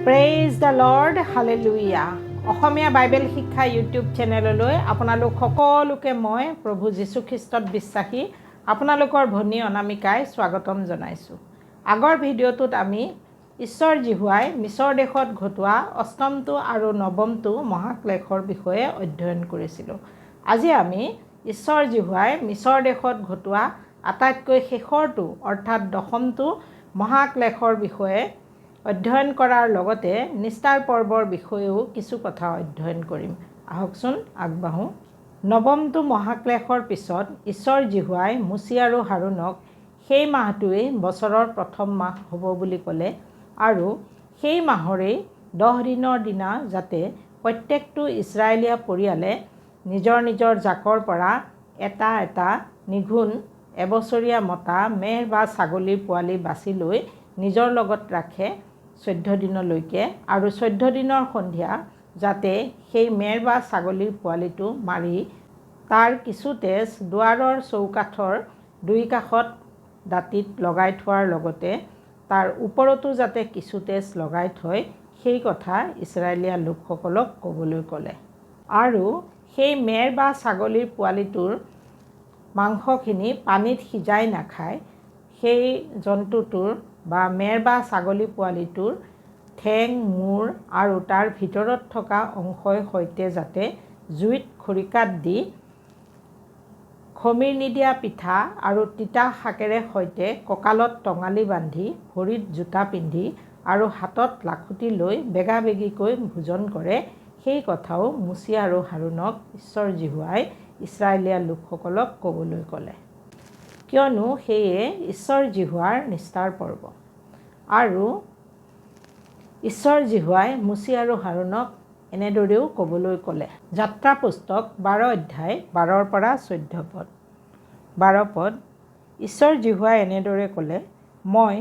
Praise the Lord, hallelujah. Assamese Bible শিক্ষা YouTube চেনেললৈ আপোনালোক সকলোকে মই প্ৰভু যীশুখ্ৰীষ্টত বিশ্বাসী আপোনালোকৰ ভনী অনামিকাই স্বাগতম জনাইছোঁ। আগৰ ভিডিঅ'টোত আমি ঈশ্বৰ জিহুৱাই মিছৰ দেশত ঘটোৱা অষ্টমটো আৰু নৱমটো মহাক্লেশৰ বিষয়ে অধ্যয়ন কৰিছিলোঁ। আজি আমি ঈশ্বৰ জিহুৱাই মিছৰ দেশত ঘটোৱা আটাইতকৈ শেষৰটো অৰ্থাৎ দশমটো মহাক্লেশৰ বিষয়ে অধ্যয়ন কৰাৰ লগতে নিস্তাৰ পৰ্বৰ বিষয়েও কিছু কথা অধ্যয়ন কৰিম। আহকচোন আগবাঢ়োঁ। নৱমটো মহাক্লেশৰ পিছত ঈশ্বৰ জিহুৱাই মুচি আৰু হাৰুনক সেই মাহটোৱেই বছৰৰ প্ৰথম মাহ হ'ব বুলি ক'লে আৰু সেই মাহৰেই 10 দিনৰ দিনা যাতে প্ৰত্যেকটো ইছৰাইলীয়া পৰিয়ালে নিজৰ নিজৰ জাকৰ পৰা এটা এটা নিঘুণ এবছৰীয়া মতা মেহ বা ছাগলীৰ পোৱালি বাছি লৈ নিজৰ লগত ৰাখে 14 দিনলৈকে, আৰু 14 দিনৰ সন্ধিয়া যাতে সেই মেৰ বা ছাগলীৰ পোৱালিটো মাৰি তাৰ কিছু তেজ দুৱাৰৰ চৌকাঠৰ দুই কাষত দাঁতিত লগাই থোৱাৰ লগতে তাৰ ওপৰতো যাতে কিছু তেজ লগাই থয়, সেই কথা ইছৰাইলীয়া লোকসকলক ক'বলৈ ক'লে। আৰু সেই মেৰ বা ছাগলীৰ পোৱালিটোৰ মাংসখিনি পানীত সিজাই নাখায়। সেই জন্তুটোৰ বা মেৰ বা ছাগলী পোৱালিটোৰ ঠেং, মূৰ আৰু তাৰ ভিতৰত থকা অংশৰ সৈতে যাতে জুইত খৰিকাত দি খমিৰ নিদিয়া পিঠা আৰু তিতা শাকেৰে সৈতে কঁকালত টঙালি বান্ধি, ভৰিত জোতা পিন্ধি আৰু হাতত লাখুটি লৈ বেগাবেগিকৈ ভোজন কৰে, সেই কথাও মুচি আৰু হাৰুনক ঈশ্বৰ জিহুৱাই ইছৰাইলীয়া লোকসকলক ক'বলৈ ক'লে। কিয়নো সেয়ে ঈশ্বৰ জিহুৱাৰ নিস্তাৰ পৰ্ব। আৰু ঈশ্বৰ জিহুৱাই মুচি আৰু হাৰুনক এনেদৰেও ক'বলৈ ক'লে। যাত্ৰা পুস্তক 12 অধ্যায় 12ৰ পৰা 14 পদ। 12 পদ। ঈশ্বৰ জিহুৱাই এনেদৰে ক'লে, মই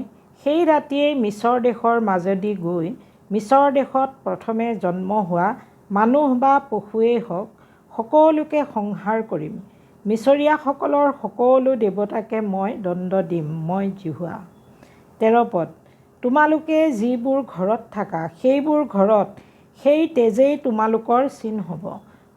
সেই ৰাতিয়েই মিছৰ দেশৰ মাজেদি গৈ মিছৰ দেশত প্ৰথমে জন্ম হোৱা মানুহ বা পশুৱেই হওক সকলোকে সংহাৰ কৰিম। মিছৰীয়াসকলৰ সকলো দেৱতাকে মই দণ্ড দিম, মই জিহুৱা। 13 পদ। তোমালোকে যিবোৰ ঘৰত থাকা সেইবোৰ ঘৰত সেই তেজেই তোমালোকৰ চিন হ'ব।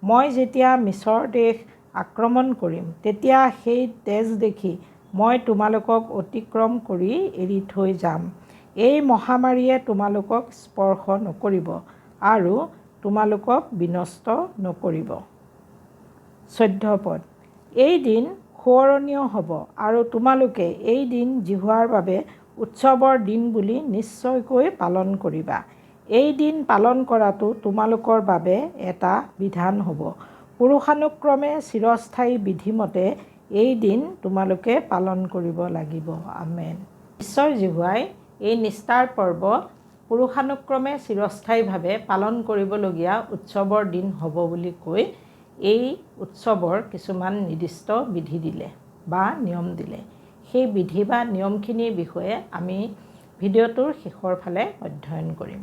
মই যেতিয়া মিছৰ দেশ আক্ৰমণ কৰিম তেতিয়া সেই তেজ দেখি মই তোমালোকক অতিক্ৰম কৰি এৰি থৈ যাম। এই মহামাৰীয়ে তোমালোকক স্পৰ্শ নকৰিব আৰু তোমালোকক বিনষ্ট নকৰিব। 14 পদ। এই দিন সোঁৱৰণীয় হ'ব আৰু তোমালোকে এই দিন জিহুৱাৰ বাবে উৎসৱৰ দিন বুলি নিশ্চয়কৈ পালন কৰিবা। এই দিন পালন কৰাটো তোমালোকৰ বাবে এটা বিধান হ'ব। পুৰুষানুক্ৰমে চিৰস্থায়ী বিধিমতে এই দিন তোমালোকে পালন কৰিব লাগিব। আমেন। ঈশ্বৰ জিহুৱাই এই নিস্তাৰ পৰ্ব পুৰুষানুক্ৰমে চিৰস্থায়ীভাৱে পালন কৰিবলগীয়া উৎসৱৰ দিন হ'ব বুলি কৈ এই উৎসৱৰ কিছুমান নিৰ্দিষ্ট বিধি দিলে বা নিয়ম দিলে। সেই বিধি বা নিয়মখিনিৰ বিষয়ে আমি ভিডিঅ'টোৰ শেষৰ ফালে অধ্যয়ন কৰিম।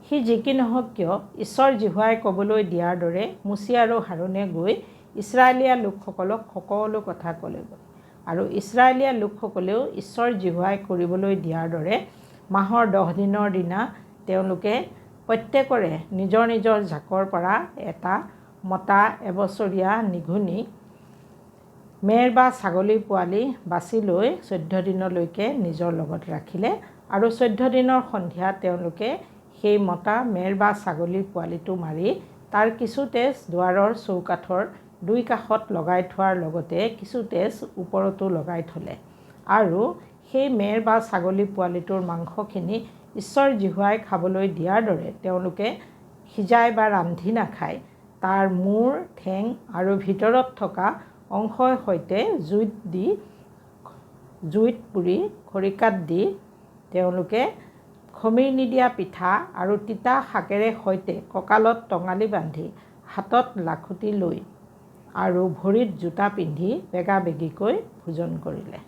সি যি কি নহওক কিয় ঈশ্বৰ জিহুৱাই ক'বলৈ দিয়াৰ দৰে মুচি আৰু হাৰুনে গৈ ইছৰাইলীয়া লোকসকলক সকলো কথা ক'লেগৈ। আৰু ইছৰাইলীয়া লোকসকলেও ঈশ্বৰ জিহুৱাই কৰিবলৈ দিয়াৰ দৰে মাহৰ 10 দিনৰ দিনা তেওঁলোকে প্ৰত্যেকৰে নিজৰ নিজৰ জাকৰ পৰা এটা মতা এবছৰীয়া নিঘুনি মেৰ বা ছাগলীৰ পোৱালি বাছি লৈ 14 দিনলৈকে নিজৰ লগত ৰাখিলে। আৰু 14 দিনৰ সন্ধিয়া তেওঁলোকে সেই মতা মেৰ বা ছাগলীৰ পোৱালিটো মাৰি তাৰ কিছু তেজ দুৱাৰৰ চৌকাঠৰ দুই কাষত লগাই থোৱাৰ লগতে কিছু তেজ ওপৰতো লগাই থ'লে। আৰু সেই মেৰ বা ছাগলী পোৱালিটোৰ মাংসখিনি ঈশ্বৰ জিহুৱাই খাবলৈ দিয়াৰ দৰে তেওঁলোকে সিজাই বা ৰান্ধি নাখায়। তাৰ মূৰ, ঠেং আৰু ভিতৰত থকা অংশৰ সৈতে জুইত পুৰি খৰিকাত দি তেওঁলোকে খমিৰ নিদিয়া পিঠা আৰু তিতা শাকেৰে সৈতে কঁকালত টঙালি বান্ধি, হাতত লাখুটি লৈ আৰু ভৰিত জোতা পিন্ধি বেগাবেগিকৈ ভোজন কৰিলে।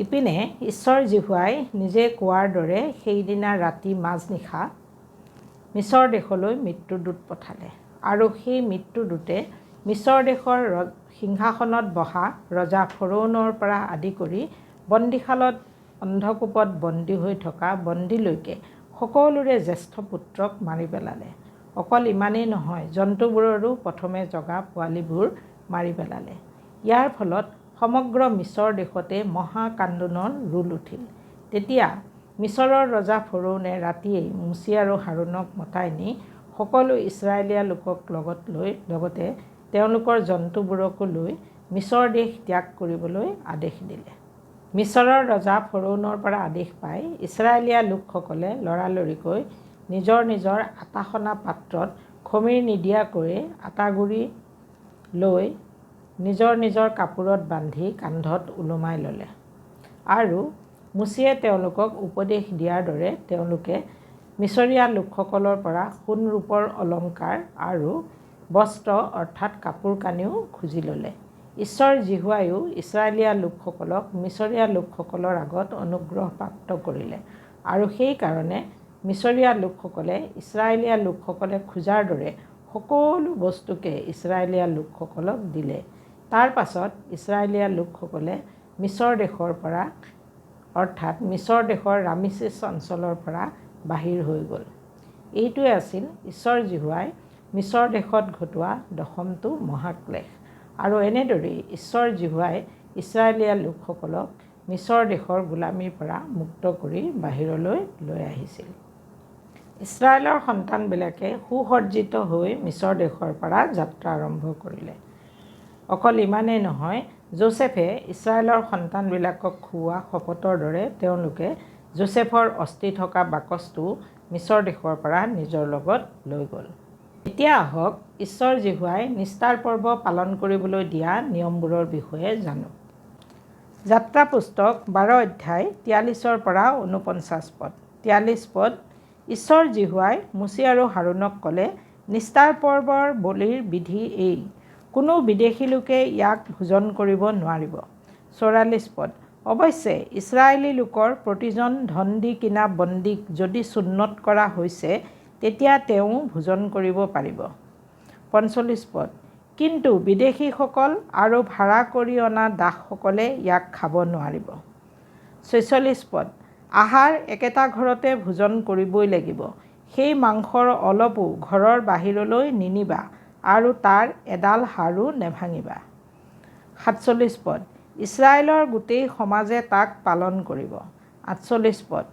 ইপিনে ঈশ্বৰ জিহুৱাই নিজে কোৱাৰ দৰে সেইদিনা ৰাতি মাজনিশা মিছৰ দেশলৈ মৃত্যুদূত পঠালে। আৰু সেই মৃত্যুদূতে মিছৰ দেশৰ সিংহাসনত বহা ৰজা ফৰোনৰ পৰা আদি কৰি বন্দীশালত অন্ধকূপত বন্দী হৈ থকা বন্দীলৈকে সকলোৰে জ্যেষ্ঠ পুত্ৰক মাৰি পেলালে। অকল ইমানেই নহয়, জন্তুবোৰৰো প্ৰথমে জগা পোৱালিবোৰ মাৰি পেলালে। ইয়াৰ ফলত সমগ্ৰ মিছৰ দেশতে মহাকান্দোনৰ ৰোল উঠিল। তেতিয়া মিছৰৰ ৰজা ফৰোনে ৰাতিয়েই মুচি আৰু হাৰুনক মতাই নি সকলো ইছৰাইলীয়া লোকক লগতে তেওঁলোকৰ জন্তুবোৰকো লৈ মিছৰ দেশ ত্যাগ কৰিবলৈ আদেশ দিলে। মিছৰৰ ৰজা ফৰোনৰ পৰা আদেশ পাই ইছৰাইলীয়া লোকসকলে লৰালৰিকৈ নিজৰ নিজৰ আটাখনা পাত্ৰত খমিৰ নিদিয়াকৈ আটাগুৰি লৈ নিজৰ নিজৰ কাপোৰত বান্ধি কান্ধত ওলোমাই ল'লে। আৰু মুচিয়ে তেওঁলোকক উপদেশ দিয়াৰ দৰে তেওঁলোকে মিছৰীয়া লোকসকলৰ পৰা সোণ ৰূপৰ অলংকাৰ আৰু বস্ত্ৰ অৰ্থাৎ কাপোৰ কানিও খুজি ল'লে। ঈশ্বৰ জিহুৱাইও ইছৰাইলীয়া লোকসকলক মিছৰীয়া লোকসকলৰ আগত অনুগ্ৰহপ্ৰাপ্ত কৰিলে আৰু সেইকাৰণে মিছৰীয়া লোকসকলে ইছৰাইলীয়া লোকসকলে খোজাৰ দৰে সকলো বস্তুকে ইছৰাইলীয়া লোকসকলক দিলে। তাৰ পাছত ইছৰাইলীয়া লোকসকলে মিছৰ দেশৰ পৰা অৰ্থাৎ মিছৰ দেশৰ ৰামিছেছ অঞ্চলৰ পৰা বাহিৰ হৈ গ'ল। এইটোৱে আছিল ঈশ্বৰ জিহুৱাই মিছৰ দেশত ঘটোৱা দশমটো মহাক্লেশ। আৰু এনেদৰেই ঈশ্বৰ জিহুৱাই ইছৰাইলীয়া লোকসকলক মিছৰ দেশৰ গোলামীৰ পৰা মুক্ত কৰি বাহিৰলৈ লৈ আহিছিল। ইছৰাইলৰ সন্তানবিলাকে সুসজ্জিত হৈ মিছৰ দেশৰ পৰা যাত্ৰা আৰম্ভ কৰিলে। অকল ইমানেই নহয়, যোচেফে ইছৰাইলৰ সন্তানবিলাকক খুওৱা শপতৰ দৰে তেওঁলোকে যোচেফৰ অস্থি থকা বাকচটো মিছৰ দেশৰ পৰা নিজৰ লগত লৈ গ'ল। এতিয়া আহক ঈশ্বৰ জিহুৱাই নিস্তাৰ পৰ্ব পালন কৰিবলৈ দিয়া নিয়মবোৰৰ বিষয়ে জানো। যাত্ৰা পুস্তক 12 অধ্যায় 43 পৰা 49 পদ। 43 পদ। ঈশ্বৰ জিহুৱাই মুচি আৰু হাৰুনক ক'লে, নিস্তাৰ পৰ্বৰ বলিৰ বিধি এই, কোনো বিদেশী লোকে ইয়াক ভোজন কৰিব নোৱাৰিব। 44 পদ। অৱশ্যে ইছৰাইলী লোকৰ প্ৰতিজন ধন দি কিনা বন্দীক যদি সুন্নত কৰা হৈছে তেতিয়া তেওঁ ভোজন কৰিব পাৰিব। 45 পদ। কিন্তু বিদেশীসকল আৰু ভাড়া কৰি অনা দাসসকলে ইয়াক খাব নোৱাৰিব। 46 পদ। আহাৰ একেটা ঘৰতে ভোজন কৰিবই লাগিব। সেই মাংসৰ অলপো ঘৰৰ বাহিৰলৈ নিনিবা আৰু তাৰ এডাল হাড়ো নেভাঙিবা। 47 পদ। ইছৰাইলৰ গোটেই সমাজে তাক পালন কৰিব। 48 পদ।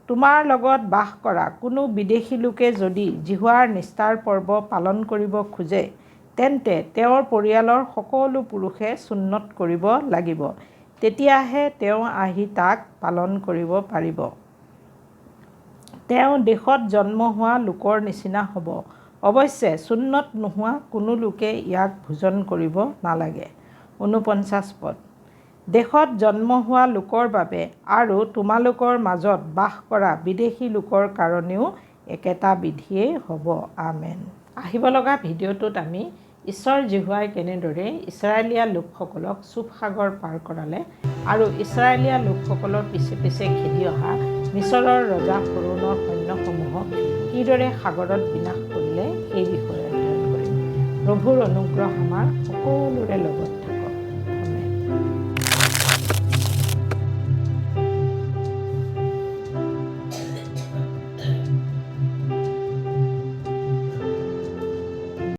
তোমাৰ লগত বাস কৰা কোনো বিদেশী লোকে যদি জিহুৱাৰ নিস্তাৰ পৰ্ব পালন কৰিব খোজে তেন্তে তেওঁৰ পৰিয়ালৰ সকলো পুৰুষে সুন্নত কৰিব লাগিব, তেতিয়াহে তেওঁ আহি তাক পালন কৰিব পাৰিব। তেওঁ দেশত জন্ম হোৱা লোকৰ নিচিনা হ'ব। অৱশ্যে সুন্নত নোহোৱা কোনো লোকে ইয়াক ভোজন কৰিব নালাগে। 49 পদ। দেশত জন্ম হোৱা লোকৰ বাবে আৰু তোমালোকৰ মাজত বাস কৰা বিদেশী লোকৰ কাৰণেও একেটা বিধিয়েই হ'ব। আমেন। আহিব লগা ভিডিঅ'টোত আমি ঈশ্বৰ জিহুৱাই কেনেদৰে ইছৰাইলীয়া লোকসকলক চুপ সাগৰ পাৰ কৰালে আৰু ইছৰাইলীয়া লোকসকলৰ পিছে পিছে খেদি অহা মিছৰৰ ৰজা ফৰোনৰ সৈন্যসমূহক কিদৰে সাগৰত বিনাশ কৰিলে সেই বিষয়ে অধ্যয়ন কৰিম। প্ৰভুৰ অনুগ্ৰহ আমাৰ সকলোৰে লগত